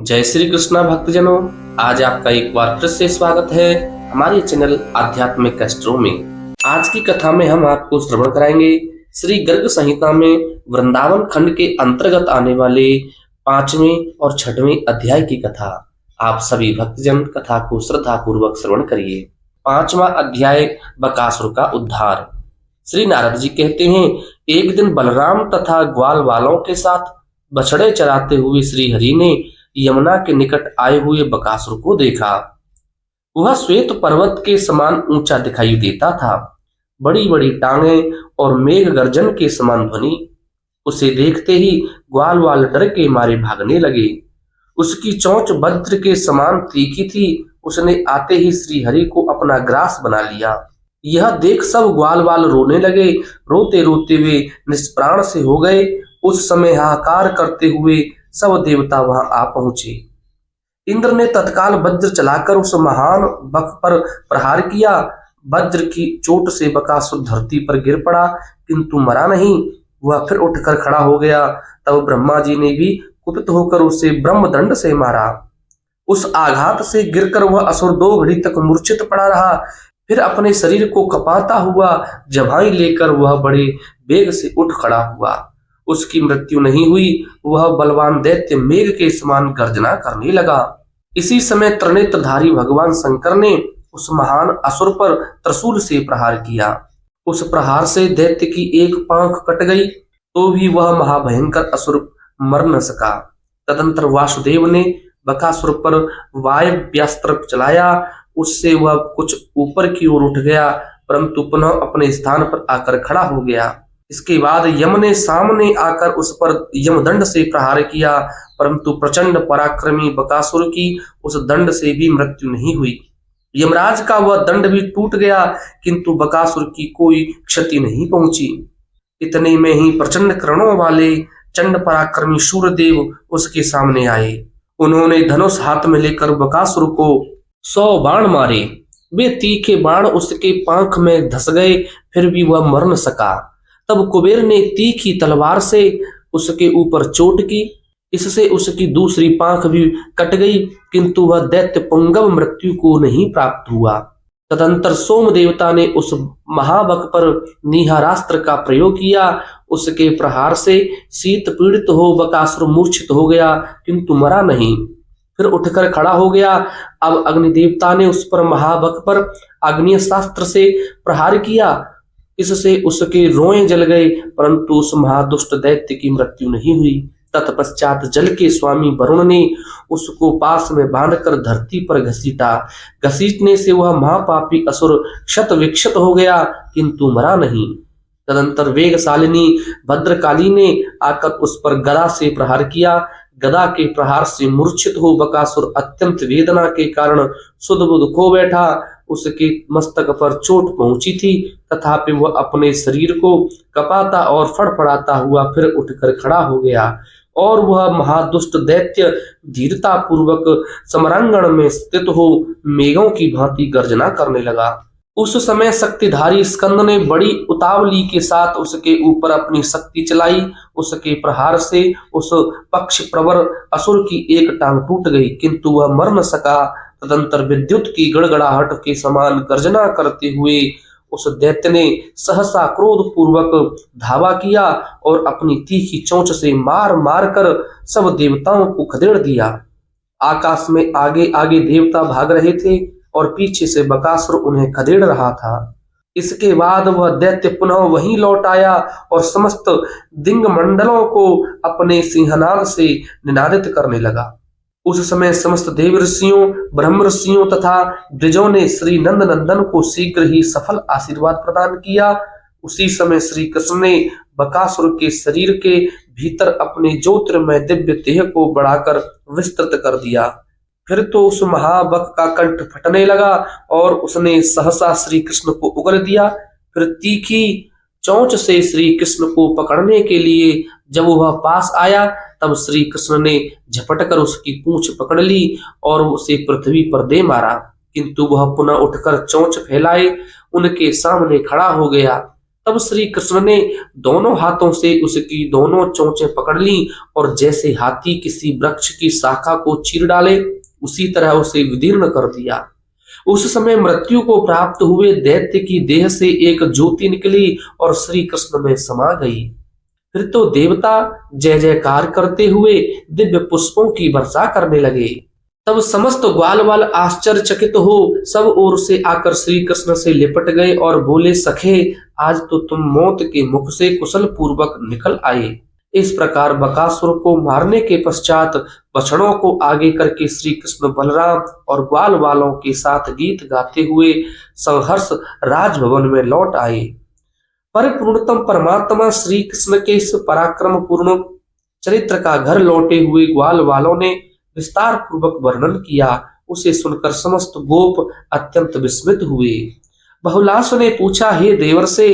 जय श्री कृष्णा भक्तजनों, आज आपका एक बार फिर से स्वागत है हमारे चैनल आध्यात्मिक कष्टों में। आज की कथा में हम आपको श्रवण कराएंगे श्री गर्ग संहिता में वृंदावन खंड के अंतर्गत आने वाले 5वें और 6वें अध्याय की कथा। आप सभी भक्तजन कथा को श्रद्धा पूर्वक श्रवण करिए। 5वां अध्याय बकासुर का उद्धार। श्री नारद जी कहते हैं, एक दिन बलराम तथा ग्वाल वालों के साथ बछड़े चराते हुए श्री हरि ने यमुना के निकट आए हुए बकासुर को देखा। वह श्वेत पर्वत के समान ऊंचा दिखाई देता था, बड़ी बड़ी टांगें और मेघ गर्जन के समान ध्वनि। उसे देखते ही ग्वाल वाल डर के मारे भागने लगे। उसकी चोंच वज्र के समान तीखी थी। उसने आते ही श्री हरि को अपना ग्रास बना लिया। यह देख सब ग्वाल वाल रोने लगे। रोते रोते वे निष्प्राण से हो गए। उस समय हाहाकार करते हुए सब देवता वहां आ पहुंचे। इंद्र ने तत्काल वज्र चलाकर उस महान बक पर प्रहार किया। वज्र की चोट से बकासुर धरती पर गिर पड़ा, किंतु मरा नहीं। वह फिर उठकर खड़ा हो गया। तब ब्रह्मा जी ने भी कुपित होकर उसे ब्रह्मदंड से मारा। उस आघात से गिरकर वह असुर 2 घड़ी तक मूर्छित पड़ा रहा। फिर अपने शरीर को कपाता हुआ जम्हाई लेकर वह बड़े वेग से उठ खड़ा हुआ। उसकी मृत्यु नहीं हुई। वह बलवान दैत्य मेघ के समान गर्जना करने लगा। इसी समय त्रिनेत्रधारी भगवान शंकर ने उस महान असुर पर त्रिशूल से प्रहार किया। उस प्रहार से दैत्य की एक पांख कट गई, तो भी वह महाभयंकर असुर मर न सका। तदंतर वासुदेव ने बकासुर पर वायव्यास्त्र चलाया। उससे वह कुछ ऊपर की ओर उठ गया, परंतु पुनः अपने स्थान पर आकर खड़ा हो गया। इसके बाद यम ने सामने आकर उस पर यमदंड से प्रहार किया, परंतु प्रचंड पराक्रमी बकासुर की उस दंड से भी मृत्यु नहीं हुई। यमराज का वह दंड भी टूट गया, किंतु बकासुर की कोई क्षति नहीं पहुंची। इतने में ही प्रचंड किरणों वाले चंड पराक्रमी सूर्यदेव उसके सामने आए। उन्होंने धनुष हाथ में लेकर बकासुर को 100 बाण मारे। वे तीखे बाण उसके पांख में धस गए, फिर भी वह मर न सका। तब कुबेर ने तीखी तलवार से उसके ऊपर चोट की। इससे उसकी दूसरी पांख भी कट गई, किंतु वह दैत्य पुंगव मृत्यु को नहीं प्राप्त हुआ। तदंतर सोम देवता ने उस महाबक पर निहारास्त्र का प्रयोग किया। उसके प्रहार से शीत पीड़ित हो बकासुर मूर्छित हो गया, किंतु मरा नहीं। फिर उठकर खड़ा हो गया। अब अग्नि देवता ने उस पर महाबक पर आग्नेयास्त्र से प्रहार किया। इससे उसके रोए जल गए, परंतु उस महादुष्ट दैत्य की मृत्यु नहीं हुई। तत्पश्चात जल के स्वामी वरुण ने उसको पास में बांधकर धरती पर घसीटा। घसीटने से वह महापापी असुर क्षत विक्षत हो गया, किंतु मरा नहीं। तदंतर वेगशालिनी भद्रकाली ने आकर उस पर गदा से प्रहार किया। गदा के प्रहार से मूर्छित हो बकासुर अत्यंत वेदना के कारण सुध बुध खो बैठा। उसके मस्तक पर चोट पहुंची थी, तथापि वह अपने शरीर को कपाता और फड़फड़ाता हुआ फिर उठकर खड़ा हो गया, और वह महादुष्ट दैत्य धीरता पूर्वक समरांगण में स्थित हो मेघों की भांति गर्जना करने लगा। उस समय शक्तिधारी स्कंद ने बड़ी उतावली के साथ उसके ऊपर अपनी शक्ति चलाई। उसके प्रहार से उस पक्ष प्रवर असुर की एक टांग टूट गई, किंतु वह मर न सका। तदंतर विद्युत की गड़गड़ाहट के समान गर्जना करते हुए उस दैत्य ने सहसा क्रोध पूर्वक धावा किया और अपनी तीखी चोंच से मार मार कर सब देवताओं को खदेड़ दिया। आकाश में आगे आगे देवता भाग रहे थे और पीछे से बकासुर उन्हें खदेड़ रहा था। इसके बाद वह दैत्य पुनः वहीं लौट आया और समस्त दिंग मंडलों को अपने सिंहनाद से निनादित करने लगा। उस समय समस्त देव ऋषियों, ब्रह्म ऋषियों तथा द्विजों ने श्री नंद नंदन को शीघ्र ही सफल आशीर्वाद प्रदान किया। उसी समय श्री कृष्ण ने बकासुर के शरीर के भीतर अपने ज्योतिर्मय दिव्य देह को बढ़ाकर विस्तृत कर दिया। फिर तो उस महाबक का कंठ फटने लगा और उसने सहसा श्री कृष्ण को उगल दिया। फिर तीखी चोंच से श्री कृष्ण को पकड़ने के लिए जब वह पास आया, तब श्री कृष्ण ने झपटकर उसकी पूंछ पकड़ ली और उसे पृथ्वी पर दे मारा, किंतु वह पुनः उठकर चोंच फैलाए उनके सामने खड़ा हो गया। तब श्री कृष्ण ने दोनों हाथों से उसकी दोनों चोंचें पकड़ ली और जैसे हाथी किसी वृक्ष की शाखा को चीर डाले उसी तरह उसे विदीर्ण कर दिया। उस समय मृत्यु को प्राप्त हुए दैत्य की देह से एक ज्योति निकली और श्री कृष्ण में समा गई। फिर तो देवता जय जयकार करते हुए दिव्य पुष्पों की वर्षा करने लगे। तब समस्त ग्वाल वाल आश्चर्यचकित हो सब ओर से आकर श्री कृष्ण से लिपट गए और बोले, सखे आज तो तुम मौत के मुख से कुशल पूर्वक निकल आए। इस प्रकार बकासुर को मारने के पश्चात बछड़ों को आगे करके श्री कृष्ण बलराम और ग्वाल वालों के साथ गीत गाते हुए संहर्ष राजभवन में लौट आए। परिपूर्णतम परमात्मा श्री कृष्ण के इस पराक्रम पूर्ण चरित्र का घर लौटे हुए ग्वाल वालों ने विस्तार पूर्वक वर्णन किया। उसे सुनकर समस्त गोप अत्यंत विस्मित हुए। बहुलास ने पूछा, हे देवर से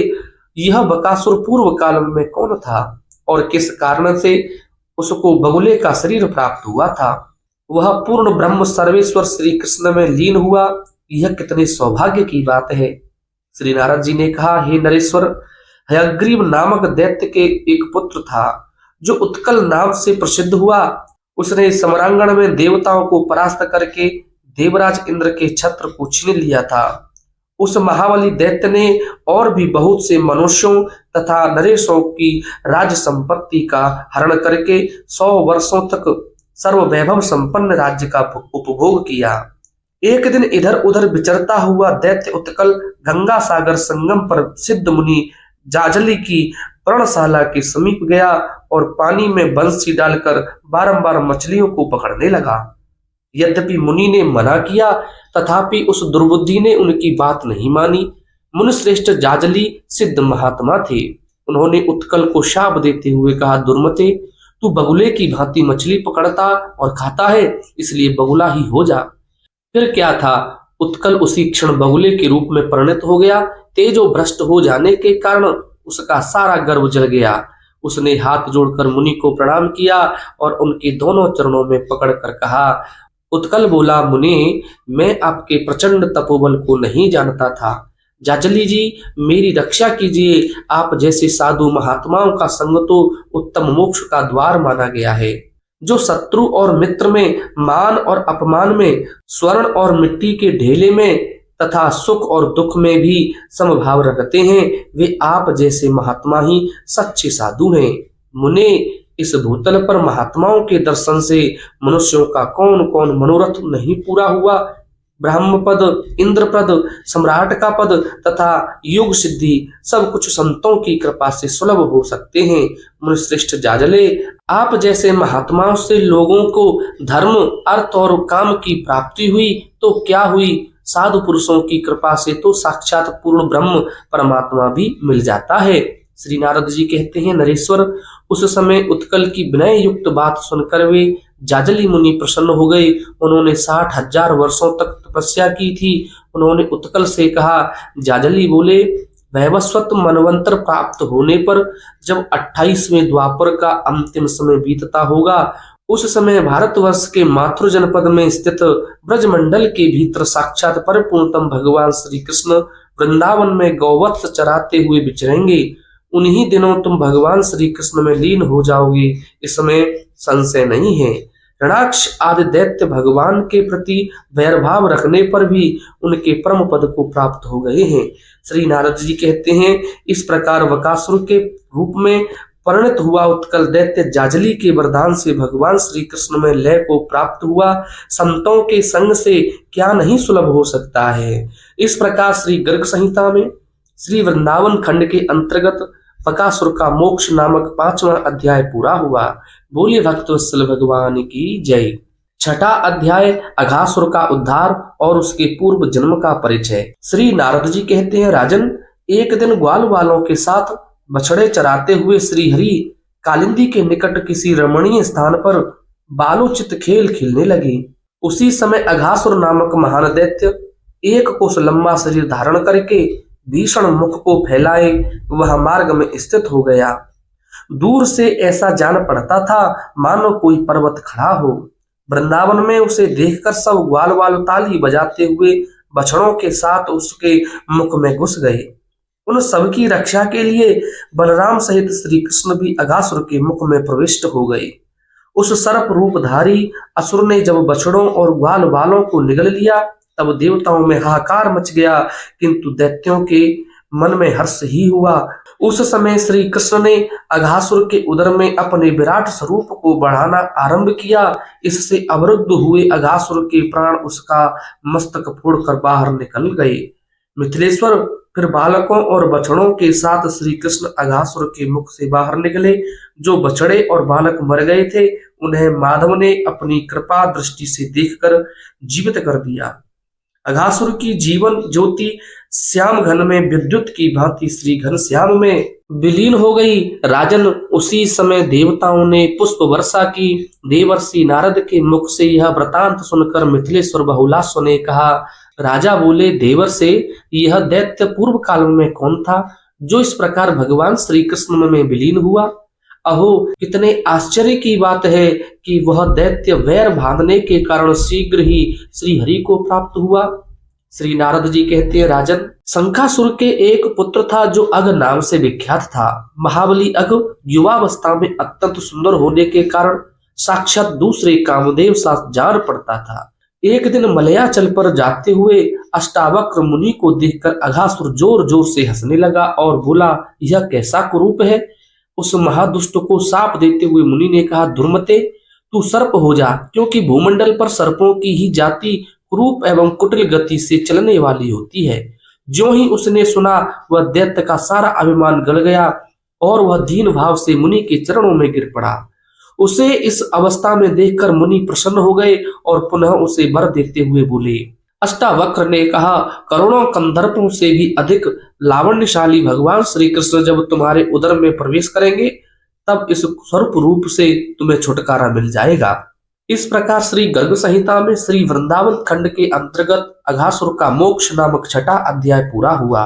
यह बकासुर पूर्व काल में कौन था और किस कारण से उसको बगुले का शरीर प्राप्त हुआ था? वह पूर्ण ब्रह्म सर्वेश्वर श्री कृष्ण में लीन हुआ, यह कितने सौभाग्य की बात है। श्री नारद जी ने कहा, हे नरेश्वर, हयग्रीव नामक दैत्य के एक पुत्र था जो उत्कल नाम से प्रसिद्ध हुआ। उसने समरांगण में देवताओं को परास्त करके देवराज इंद्र के छत्र को छीन लिया था। उस महाबली दैत्य ने और भी बहुत से मनुष्यों तथा नरेशों की राज संपत्ति का हरण करके 100 वर्षों तक सर्व वैभव संपन्न राज्य का उपभोग किया। एक दिन इधर उधर विचरता हुआ दैत्य उत्कल गंगा सागर संगम पर सिद्ध मुनि जाजली की पर्णशाला के समीप गया और पानी में बंसी डालकर बारंबार मछलियों को पकड़ने लगा। यद्यपि मुनि ने मना किया तथापि उस दुर्बुद्धि ने उनकी बात नहीं मानी। मुनिश्रेष्ठ जाजली सिद्ध महात्मा थे। उन्होंने उत्कल को शाप देते हुए कहा, दुर्मते, तू बगुले की भांति मछली पकड़ता और खाता है, इसलिए बगुला ही हो जा। फिर क्या था, उत्कल उसी क्षण बगुले के रूप में परिणत हो गया। तेजो भ्रष्ट हो जाने के कारण उसका सारा गर्व जल गया। उसने हाथ जोड़कर मुनि को प्रणाम किया और उनके दोनों चरणों में पकड़कर कहा। उत्कल बोला, मुनि, मैं आपके प्रचंड तपोबल को नहीं जानता था। जाजली जी, मेरी रक्षा कीजिए। आप जैसे साधु महात्माओं का संग तो उत्तम मोक्ष का द्वार माना गया है। जो शत्रु और मित्र में, मान और अपमान में, स्वर्ण और मिट्टी के ढेले में तथा सुख और दुख में भी समभाव रखते हैं, वे आप जैसे महात्मा ही सच्चे साधु हैं। मुने, इस भूतल पर महात्माओं के दर्शन से मनुष्यों का कौन कौन मनोरथ नहीं पूरा हुआ। ब्रह्म पद, इंद्र पद, सम्राट का पद तथा योग सिद्धि सब कुछ संतों की कृपा से सुलभ हो सकते हैं। मुनिश्रेष्ठ जाजले, आप जैसे महात्माओं से लोगों को धर्म, अर्थ और काम की प्राप्ति हुई तो क्या हुई, साधु पुरुषों की कृपा से तो साक्षात पूर्ण ब्रह्म परमात्मा भी मिल जाता है। श्री नारद जी कहते हैं, नरेश्वर, उस समय उत्कल की विनय युक्त बात सुनकर वे जाजली मुनि प्रसन्न हो गए। उन्होंने 60,000 वर्षों तक तपस्या की थी। उन्होंने उत्कल से कहा। जाजली बोले, वैवस्वत मनवंतर प्राप्त होने पर जब 28वें द्वापर का अंतिम समय बीतता होगा, उस समय भारतवर्ष के माथुर जनपद में स्थित ब्रजमंडल के भीतर साक्षात परिपूर्णतम भगवान श्री कृष्ण वृंदावन में गौवत्स चराते हुए विचरेंगे। उन्हीं दिनों तुम भगवान श्री कृष्ण में लीन हो जाओगे, इसमें संशय नहीं है। ऋणाक्ष आदि दैत्य भगवान के प्रति वैरभाव रखने पर भी उनके परम पद को प्राप्त हो गए हैं। श्री नारद जी कहते हैं, इस प्रकार बकासुर के रूप में परिणत हुआ उत्कल दैत्य जाजली के वरदान से भगवान श्री कृष्ण में लय को प्राप्त हुआ। संतों के संग से क्या नहीं सुलभ हो सकता है। इस प्रकार श्री गर्ग संहिता में श्री वृंदावन खंड के अंतर्गत बकासुर का मोक्ष नामक 5वां अध्याय पूरा हुआ। बोलिए भक्तवत्सल भगवान की जय। 6ठा अध्याय अघासुर का उद्धार और उसके पूर्व जन्म का परिचय। श्री नारद जी कहते हैं, राजन, एक दिन ग्वाल वालों के साथ बछड़े चराते हुए श्री हरि कालिंदी के निकट किसी रमणीय स्थान पर बालोचित खेल खेलने लगे। उसी समय अघासुर नामक महान दैत्य एक कोस लंबा शरीर धारण करके भीषण मुख को फैलाए वह मार्ग में स्थित हो गया। दूर से ऐसा जान पड़ता था मानो कोई पर्वत खड़ा हो। वृंदावन में उसे देखकर सब ग्वाल वाल ताली बजाते हुए बछड़ों के साथ उसके मुख में घुस गए। उन सबकी रक्षा के लिए बलराम सहित श्री कृष्ण भी अघासुर के मुख में प्रविष्ट हो गए। उस सर्प रूपधारी असुर ने जब बछड़ों और ग्वाल बालों को निगल लिया, तब देवताओं में हाहाकार मच गया, किंतु दैत्यों के मन में हर्ष ही हुआ। उस समय श्री कृष्ण ने अघासुर के उदर में अपने विराट स्वरूप को बढ़ाना आरंभ किया। इससे अवरुद्ध हुए अघासुर के प्राण उसका मस्तक फोड़कर बाहर निकल गए। मिथिलेश्वर, फिर बालकों और बछड़ों के साथ श्री कृष्ण अघासुर के मुख से बाहर निकले। जो बछड़े और बालक मर गए थे, उन्हें माधव ने अपनी कृपा दृष्टि से देखकर जीवित कर दिया। अघासुर की जीवन ज्योति श्याम घन में विद्युत की भांति श्री घनश्याम में विलीन हो गई। राजन, उसी समय देवताओं ने पुष्प वर्षा की। देवर्षि नारद के मुख से यह वृतांत सुनकर मिथिलेश्वर बहुलास्व ने कहा। राजा बोले, देवर से यह दैत्य पूर्व काल में कौन था जो इस प्रकार भगवान श्री कृष्ण में विलीन हुआ? अहो, कितने आश्चर्य की बात है कि वह दैत्य वैर बांधने के कारण शीघ्र ही श्री हरि को प्राप्त हुआ। श्री नारद जी कहते हैं, राजन, शंखासुर के एक पुत्र था जो अघ नाम से विख्यात था। महाबली अघ युवावस्था में अत्यंत सुंदर होने के कारण साक्षात दूसरे कामदेव सा जान पड़ता था। एक दिन मलयाचल पर जाते हुए अष्टावक्र मुनि को देखकर अघासुर जोर जोर से हंसने लगा और बोला, यह कैसा कुरूप है? उस महादुष्ट को शाप देते हुए मुनि ने कहा, दुर्मते, तू सर्प हो जा, क्योंकि भूमंडल पर सर्पों की ही जाति क्रूप एवं कुटिल गति से चलने वाली होती है। ज्यों ही उसने सुना, वह दैत्य का सारा अभिमान गल गया और वह दीन भाव से मुनि के चरणों में गिर पड़ा। उसे इस अवस्था में देखकर मुनि प्रसन्न हो गए और पुनः उसे वर देते हुए बोले। अष्टावक्र ने कहा, करोड़ों कंदर्पों से भी अधिक लावण्यशाली भगवान श्री कृष्ण जब तुम्हारे उदर में प्रवेश करेंगे, तब इस स्वरूप रूप से तुम्हें छुटकारा मिल जाएगा। इस प्रकार श्री गर्ग संहिता में श्री वृंदावन खंड के अंतर्गत अघासुर का मोक्ष नामक छठा अध्याय पूरा हुआ।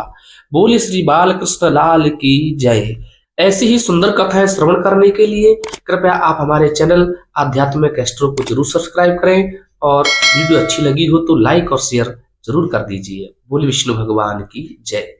बोले श्री बाल कृष्ण लाल की जय। ऐसी ही सुंदर कथाएं श्रवण करने के लिए कृपया आप हमारे चैनल आध्यात्मिक एस्ट्रो को जरूर सब्सक्राइब करें और वीडियो अच्छी लगी हो तो लाइक और शेयर जरूर कर दीजिए। बोले विष्णु भगवान की जय।